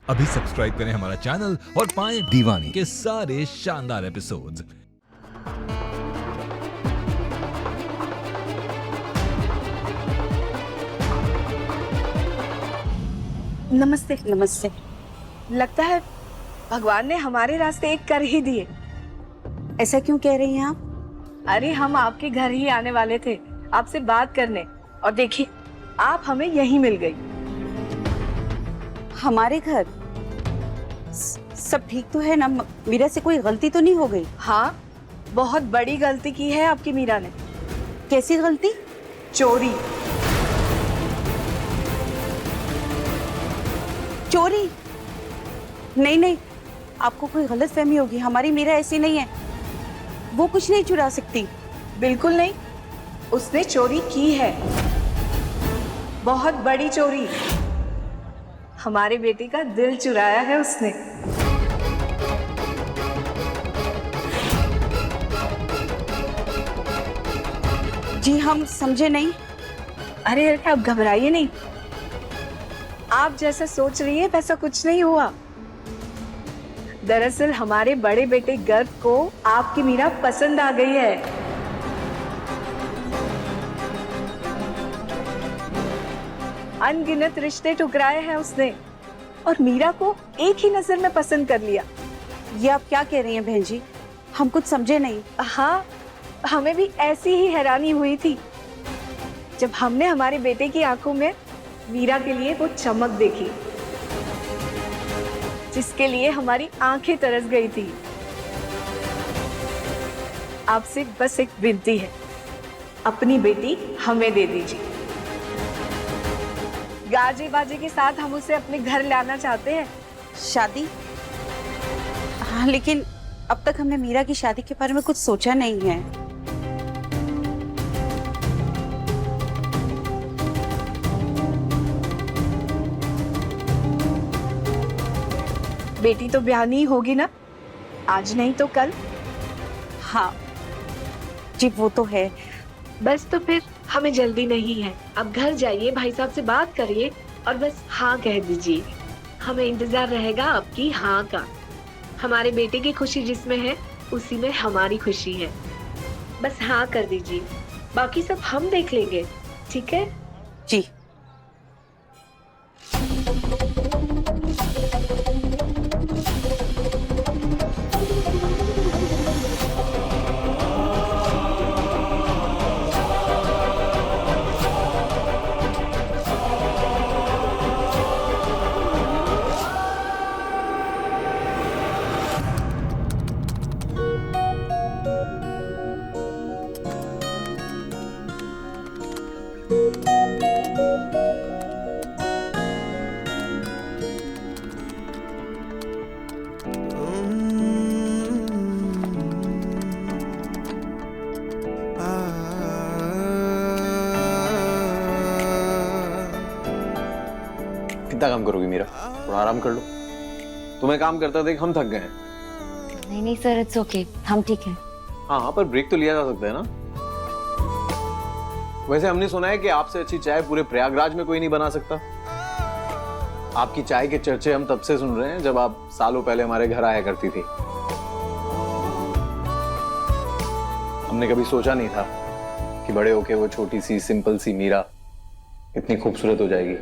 अभी सब्सक्राइब करें हमारा चैनल और पाएं दीवानी के सारे शानदार एपिसोड्स। नमस्ते। नमस्ते। लगता है भगवान ने हमारे रास्ते एक कर ही दिए। ऐसा क्यों कह रही हैं आप? अरे हम आपके घर ही आने वाले थे आपसे बात करने, और देखिए आप हमें यहीं मिल गई। हमारे घर? सब ठीक तो है ना? मीरा से कोई गलती तो नहीं हो गई? हाँ, बहुत बड़ी गलती की है आपकी मीरा ने। कैसी गलती? चोरी। चोरी? नहीं नहीं, आपको कोई गलतफहमी होगी। हमारी मीरा ऐसी नहीं है, वो कुछ नहीं चुरा सकती। बिल्कुल नहीं, उसने चोरी की है, बहुत बड़ी चोरी। हमारे बेटे का दिल चुराया है उसने। जी हम समझे नहीं। अरे आप घबराइए नहीं, आप जैसा सोच रही है वैसा कुछ नहीं हुआ। दरअसल हमारे बड़े बेटे गर्ग को आपकी मीरा पसंद आ गई है। अनगिनत रिश्ते ठुकराए हैं उसने और मीरा को एक ही नजर में पसंद कर लिया। ये आप क्या कह रही हैं बहन जी? हम कुछ समझे नहीं। हाँ, हमें भी ऐसी ही हैरानी हुई थी जब हमने हमारे बेटे की आंखों में मीरा के लिए वो चमक देखी जिसके लिए हमारी आंखें तरस गई थी। आपसे बस एक विनती है, अपनी बेटी हमें दे दीजिए। गाजे बाजे के साथ हम उसे अपने घर लाना चाहते हैं। शादी? हाँ, लेकिन अब तक हमने मीरा की शादी के बारे में कुछ सोचा नहीं है। बेटी तो ब्याहनी होगी ना, आज नहीं तो कल। हाँ जी, वो तो है। बस तो फिर हमें जल्दी नहीं है। अब घर जाइए, भाई साहब से बात करिए और बस हाँ कह दीजिए। हमें इंतजार रहेगा आपकी हाँ का। हमारे बेटे की खुशी जिसमें है उसी में हमारी खुशी है। बस हाँ कर दीजिए, बाकी सब हम देख लेंगे। ठीक है जी। कितना काम करोगी मीरा? थोड़ा आराम कर लो। तुम्हें काम करता देख हम थक गए हैं। नहीं नहीं सर, इट्स ओके, हम ठीक हैं। हाँ हाँ, पर ब्रेक तो लिया जा सकता है ना। वैसे हमने सुना है कि आपसे अच्छी चाय पूरे प्रयागराज में कोई नहीं बना सकता। आपकी चाय के चर्चे हम तब से सुन रहे हैं जब आप सालों पहले हमारे घर आया करती थी। हमने कभी सोचा नहीं था कि बड़े होके वो छोटी सी सिंपल सी मीरा इतनी खूबसूरत हो जाएगी।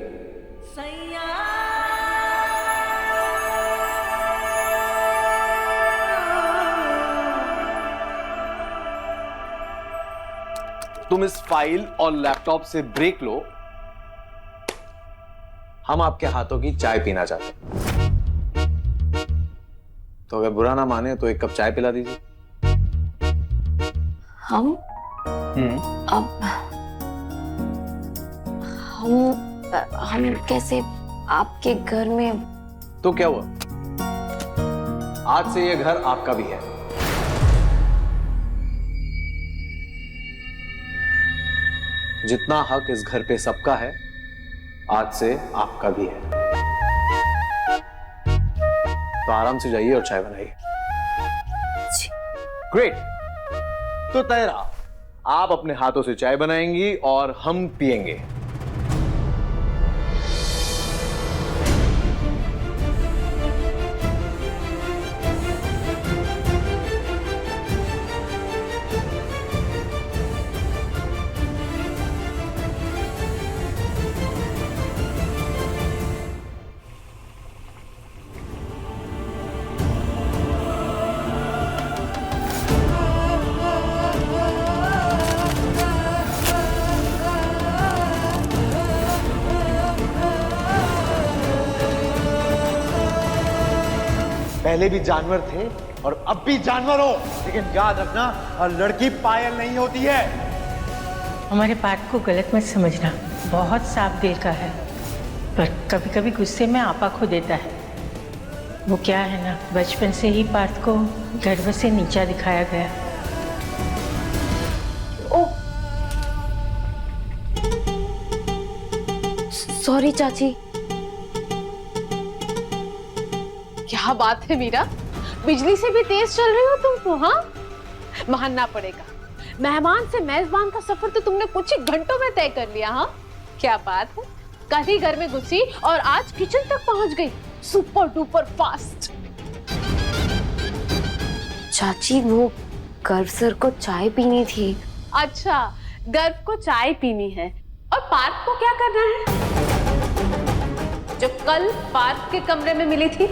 तुम इस फाइल और लैपटॉप से ब्रेक लो। हम आपके हाथों की चाय पीना चाहते हैं। तो अगर बुरा ना माने तो एक कप चाय पिला दीजिए। हम अब हम कैसे आपके घर में? तो क्या हुआ, आज से ये घर आपका भी है। जितना हक इस घर पे सबका है, आज से आपका भी है। तो आराम से जाइए और चाय बनाइए। ग्रेट, तो तय रहा, आप अपने हाथों से चाय बनाएंगी और हम पिएंगे। पहले भी जानवर थे और अब भी जानवर हो, लेकिन याद रखना हर लड़की पायल नहीं होती है। हमारे बात को गलत मत समझना, बहुत साफ दिल का है, पर कभी कभी गुस्से में आपा खो देता है। वो क्या है ना, बचपन से ही पार्थ को गर्व से नीचा दिखाया गया। सॉरी चाची। क्या बात है मीरा, बिजली से भी तेज चल रही हो तुम तो। हाँ, मानना पड़ेगा, मेहमान से मेजबान का सफर तो तुमने कुछ ही घंटों में तय कर लिया। हाँ, क्या बात है, कल ही घर में घुसी और आज किचन तक पहुंच गई, सुपर डुपर फास्ट। चाची वो गर्व सर को चाय पीनी थी। अच्छा, गर्व को चाय पीनी है और पार्थ को क्या करना है, जो कल पार्थ के कमरे में मिली थी?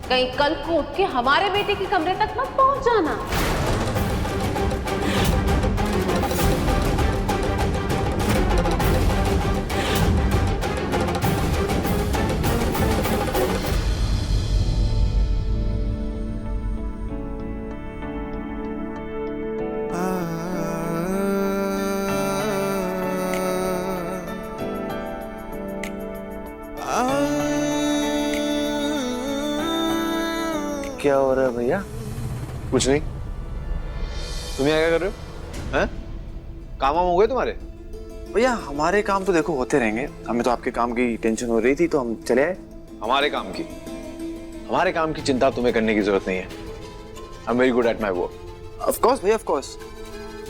कहीं कल को उठ के हमारे बेटे के कमरे तक मत पहुंच जाना। क्या हो रहा है भैया? कुछ नहीं। तुम यहाँ क्या कर रहे हो? हैं? काम वाम हो गए तुम्हारे? भैया हमारे काम तो देखो होते रहेंगे, हमें तो आपके काम की टेंशन हो रही थी तो हम चले आए। हमारे काम की चिंता तुम्हें करने की जरूरत नहीं है। I am very good at my work. Of course भैया, ऑफ कोर्स।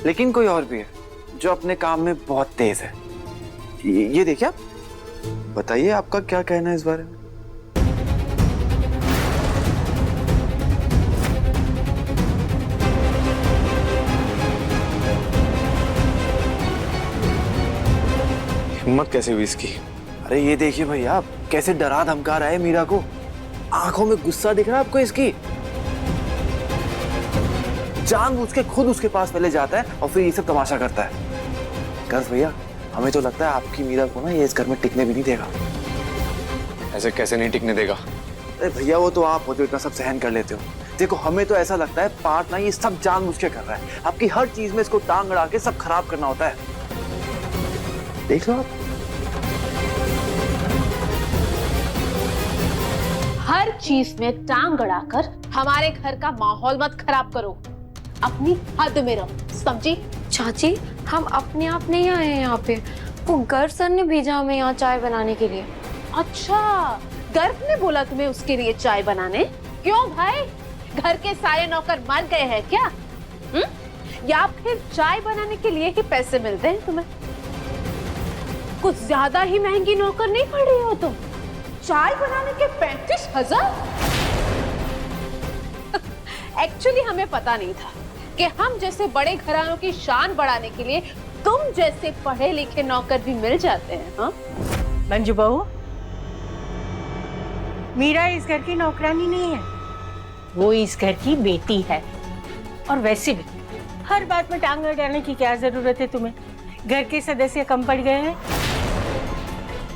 लेकिन कोई और भी है जो अपने काम में बहुत तेज है। ये देखिए आप, बताइए आपका क्या कहना है इस बारे में? हिम्मत कैसे हुई इसकी? अरे ये देखिए भैया, आप कैसे डरा धमका रहा है मीरा को, आंखों में गुस्सा दिख रहा है आपको इसकी। जानबूझ के खुद उसके पास पहले जाता है और फिर ये सब तमाशा करता है। गर्व भैया, हमें तो लगता है आपकी मीरा को ना ये इस घर में टिकने भी नहीं देगा। ऐसे कैसे नहीं टिकने देगा? अरे भैया वो तो आप हो जो इतना सब सहन कर लेते हो। देखो हमें तो ऐसा लगता है पार्थ ना ये सब जानबूझ के कर रहा है, आपकी हर चीज में इसको टांग अड़ा के सब खराब करना होता है। देख लो आप। हर चीज में टांग अड़ाकर हमारे घर का माहौल मत खराब करो, अपनी हद में रहो, समझी? चाची हम अपने आप नहीं आए हैं यहाँ पे, वो गर्व सर ने भेजा हमें यहाँ चाय बनाने के लिए। अच्छा, गर्व ने बोला तुम्हें उसके लिए चाय बनाने? क्यों भाई, घर के सारे नौकर मर गए हैं क्या? या फिर चाय बनाने के लिए ही पैसे मिलते हैं तुम्हें? कुछ ज्यादा ही महंगी नौकर नहीं पड़ रही हो तुम? चाय बनाने के 35,000? एक्चुअली हमें पता नहीं था कि हम जैसे बड़े घरानों की शान बढ़ाने के लिए तुम जैसे पढ़े लिखे नौकर भी मिल जाते हैं। हाँ मंजू बहू, मीरा इस घर की नौकरानी नहीं है, वो इस घर की बेटी है। और वैसे भी हर बात में टांग अड़ाने की क्या जरूरत है तुम्हें? घर के सदस्य कम पड़ गए हैं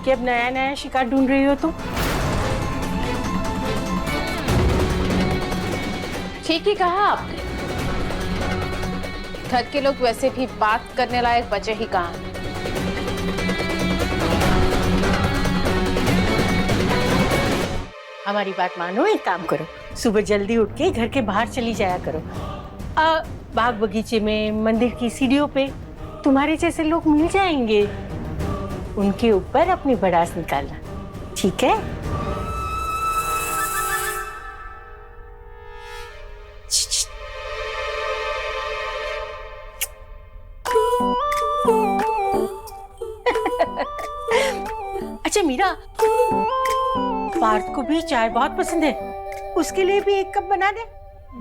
कि अब नया नया शिकार ढूंढ रही हो तुम? ठीक ही कहा आपने, घर के लोग वैसे भी बात करने लायक बचे ही कहाँ। हमारी बात मानो, एक काम करो, सुबह जल्दी उठ के घर के बाहर चली जाया करो। बाग बगीचे में, मंदिर की सीढ़ियों पे तुम्हारे जैसे लोग मिल जाएंगे, उनके ऊपर अपनी भड़ास निकालना, ठीक है? अच्छा मीरा, पार्थ को भी चाय बहुत पसंद है, उसके लिए भी एक कप बना दे।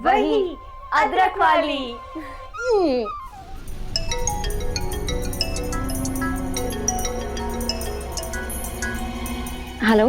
वही अदरक वाली। हेलो